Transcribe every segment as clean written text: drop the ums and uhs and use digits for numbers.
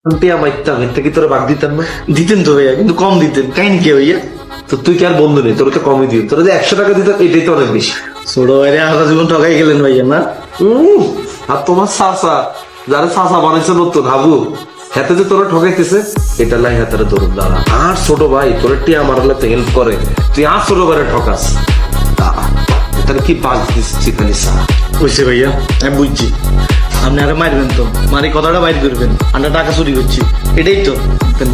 টিয়া মাইতাম এর কি তোরা ভাগ দিতাম না? দিতেন তো ভাইয়া, কিন্তু কম দিতেন। কাহিনী কি ভাইয়া? তো তুই কি আর বন্ধু নেই? তোর তো কমই দিন, তোরা যে 100 টাকা দিতাম এটাই তো অনেক বেশি। ছোট ভাইরে আধা জীবন ঠকাই গেলেন ভাইয়া না? আর তোমার চাচা, যারা চাচা বানাইছে নতুন হাবু, হাতে যে তোরা ঠকাইতেছে, এটা লাই হাতের দরুন দাঁড়া। আর ছোট ভাই তোর টিয়া মারালে তো হেল্প করে, তুই আর ছোট ভাইরে ঠকাস। এটা কি বাগ দিচ্ছি খালি সা। বুঝছে ভাইয়া, আমি বুঝছি। আপনি আরে মারবেন তো, মারি কথাটা বাইর করবেন। আমরা টাকা চুরি করছি, এটাই তো।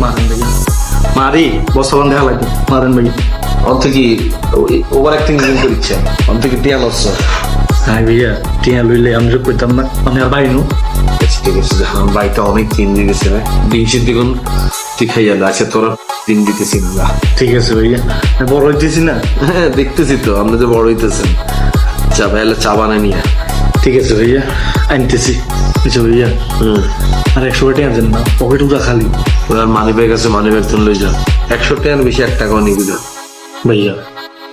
মারেন ভাইয়া, মারি বর্তমান দেখা লাগবে। মারেন ভাইয়া। অন্ত কি ওভার অ্যাক্টিং করিচ্ছে? অন্ত কি টিয়া লস? হ্যাঁ ভাইয়া, টিয়া লইলে আমি যোগ করতাম না। আমি আর বাইনু। ঠিক আছে, আমার বাড়িটা অনেক দিন দিয়ে গেছে না, দিন সিদ্দিগুন তুই খাইয়া আছে, তোরা দিন দিতেছি না। ঠিক আছে ভাইয়া, আমি বড় হইতেছি না? হ্যাঁ দেখতেছি তো, আপনি যে বড় হইতেছেন। চা ভাইলে চা বানাই নিয়ে। ঠিক আছে ভাইয়া, আনতেছি। আচ্ছা ভাইয়া, আর 100 টাকা দেন না, পকেট উঠা খালি। ওনার মানি ব্যাগ আছে, মানি ব্যাগ তুমি লই যা। 100 টাকার বেশি 1 টাকাও নিবি না ভাইয়া।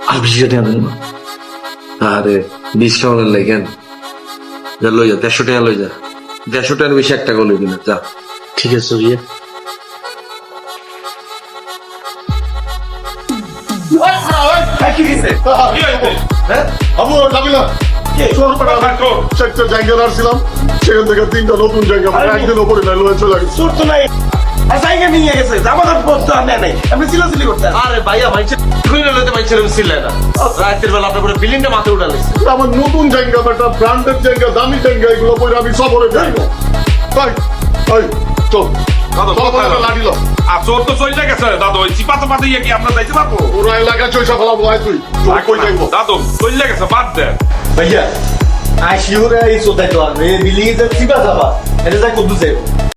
আর বেশি টাকা দেন না। আরে 20 খাওয়ানোর লাগেন, যা লই যা। 150 টাকা লই যা। 150 টাকার বেশি 1 টাকাও লইবি না, যা। ঠিক আছে ভাইয়া। সেখান থেকে 3টা নতুন জায়গা একদিন ওপরে চলে গেছে। আরে ভাইয়া ভাইছে কইলে লইতে পাইছে আমি ছিল না। রাতের বেলা আপনার পুরো বিল্ডিংটা মাথায় উঠালে। আমার নতুন জায়গা, একটা ব্র্যান্ডেড জায়গা, দামি জায়গা, এগুলো পরে আমি সফরে যাইব। তাই তাই চল লাঠিল আর চোর তো চলে গেছে দাদু, ওই চিপাতে পাতে কি আমরা যাইতে পারবো? ওরা এলাকা চৈসা ফেলাবো। আয় তুই কই যাইবো? দাদু চলে গেছে, বাদ দেন। ভাইয়া, আই শিওরে এই সোদাই তো আর বিলিয়ে যাচ্ছি বা যাবা, এটা যাই কদ্দু যাইব।